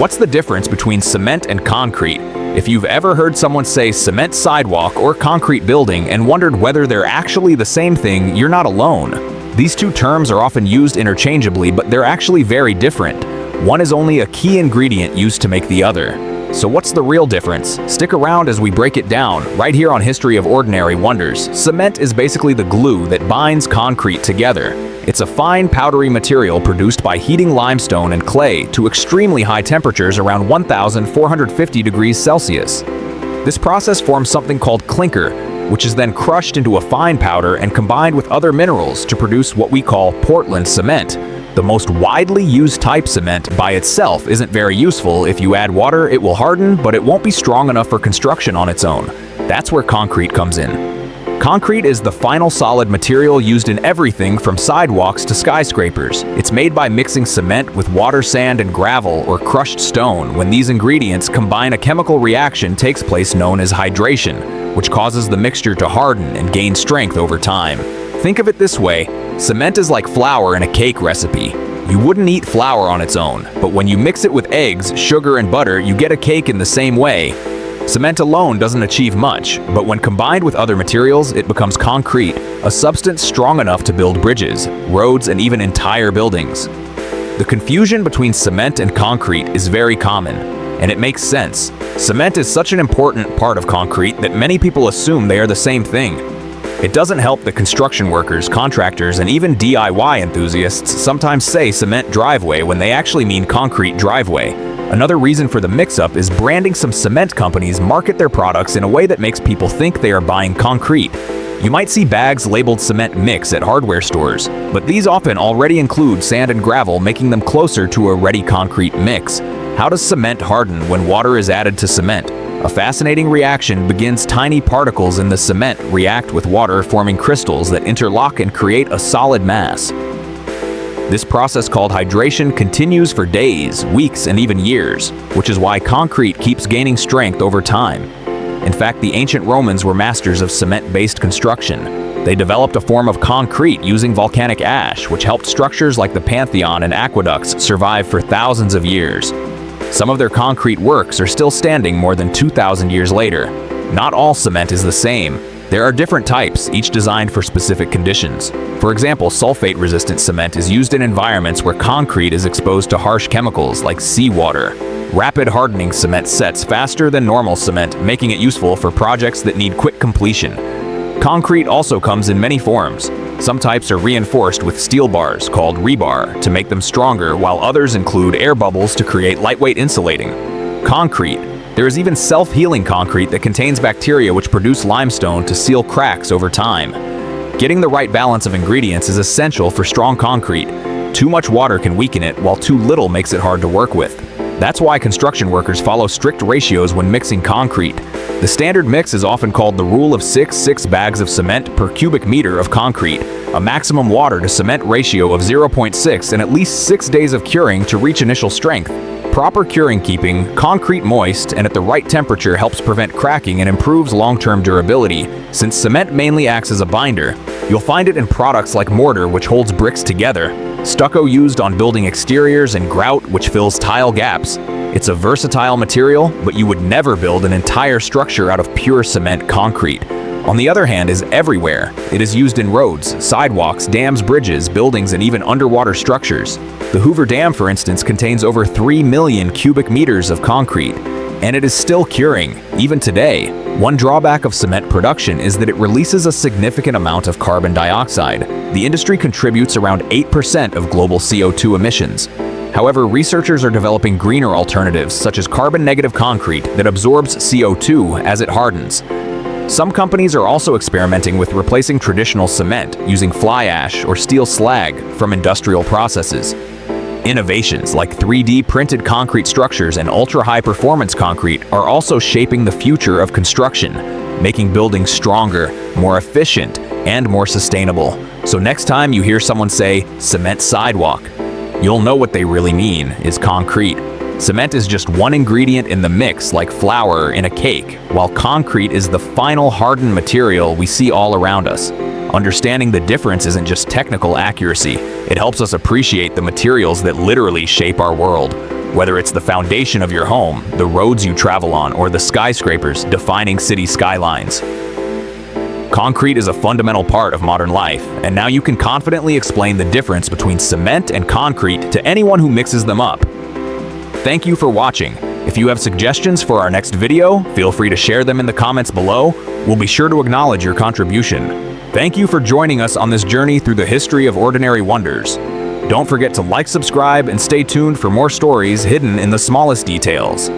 What's the difference between cement and concrete? If you've ever heard someone say cement sidewalk or concrete building and wondered whether they're actually the same thing, you're not alone. These two terms are often used interchangeably, but they're actually very different. One is only a key ingredient used to make the other. So what's the real difference? Stick around as we break it down, right here on History of Ordinary Wonders. Cement is basically the glue that binds concrete together. It's a fine, powdery material produced by heating limestone and clay to extremely high temperatures around 1,450 degrees Celsius. This process forms something called clinker, which is then crushed into a fine powder and combined with other minerals to produce what we call Portland cement. The most widely used type cement by itself isn't very useful. If you add water, it will harden, but it won't be strong enough for construction on its own. That's where concrete comes in. Concrete is the final solid material used in everything from sidewalks to skyscrapers. It's made by mixing cement with water, sand, and gravel or crushed stone. When these ingredients combine, a chemical reaction takes place known as hydration, which causes the mixture to harden and gain strength over time. Think of it this way: cement is like flour in a cake recipe. You wouldn't eat flour on its own, but when you mix it with eggs, sugar, and butter, you get a cake in the same way. Cement alone doesn't achieve much, but when combined with other materials, it becomes concrete, a substance strong enough to build bridges, roads, and even entire buildings. The confusion between cement and concrete is very common, and it makes sense. Cement is such an important part of concrete that many people assume they are the same thing. It doesn't help that construction workers, contractors, and even DIY enthusiasts sometimes say cement driveway when they actually mean concrete driveway. Another reason for the mix-up is branding. Some cement companies market their products in a way that makes people think they are buying concrete. You might see bags labeled cement mix at hardware stores, but these often already include sand and gravel, making them closer to a ready concrete mix. How does cement harden when water is added to cement? A fascinating reaction begins. Tiny particles in the cement react with water, forming crystals that interlock and create a solid mass. This process, called hydration, continues for days, weeks, and even years, which is why concrete keeps gaining strength over time. In fact, the ancient Romans were masters of cement-based construction. They developed a form of concrete using volcanic ash, which helped structures like the Pantheon and aqueducts survive for thousands of years. Some of their concrete works are still standing more than 2,000 years later. Not all cement is the same. There are different types, each designed for specific conditions. For example, sulfate-resistant cement is used in environments where concrete is exposed to harsh chemicals like seawater. Rapid hardening cement sets faster than normal cement, making it useful for projects that need quick completion. Concrete also comes in many forms. Some types are reinforced with steel bars, called rebar, to make them stronger, while others include air bubbles to create lightweight insulating. Concrete. There is even self-healing concrete that contains bacteria which produce limestone to seal cracks over time. Getting the right balance of ingredients is essential for strong concrete. Too much water can weaken it, while too little makes it hard to work with. That's why construction workers follow strict ratios when mixing concrete. The standard mix is often called the rule of 6 bags of cement per cubic meter of concrete, a maximum water to cement ratio of 0.6 and at least 6 days of curing to reach initial strength. Proper curing, keeping concrete moist and at the right temperature, helps prevent cracking and improves long-term durability. Since cement mainly acts as a binder, you'll find it in products like mortar, which holds bricks together, stucco used on building exteriors, and grout, which fills tile gaps. It's a versatile material, but you would never build an entire structure out of pure cement concrete. On the other hand, is everywhere. It is used in roads, sidewalks, dams, bridges, buildings, and even underwater structures. The Hoover Dam, for instance, contains over 3 million cubic meters of concrete, and it is still curing, even today. One drawback of cement production is that it releases a significant amount of carbon dioxide. The industry contributes around 8% of global CO2 emissions. However, researchers are developing greener alternatives, such as carbon-negative concrete that absorbs CO2 as it hardens. Some companies are also experimenting with replacing traditional cement using fly ash or steel slag from industrial processes. Innovations like 3D printed concrete structures and ultra-high performance concrete are also shaping the future of construction, making buildings stronger, more efficient, and more sustainable. So next time you hear someone say cement sidewalk, you'll know what they really mean is concrete. Cement is just one ingredient in the mix, like flour in a cake, while concrete is the final hardened material we see all around us. Understanding the difference isn't just technical accuracy, it helps us appreciate the materials that literally shape our world. Whether it's the foundation of your home, the roads you travel on, or the skyscrapers defining city skylines, concrete is a fundamental part of modern life, and now you can confidently explain the difference between cement and concrete to anyone who mixes them up. Thank you for watching. If you have suggestions for our next video, feel free to share them in the comments below. We'll be sure to acknowledge your contribution. Thank you for joining us on this journey through the history of ordinary wonders. Don't forget to like, subscribe, and stay tuned for more stories hidden in the smallest details.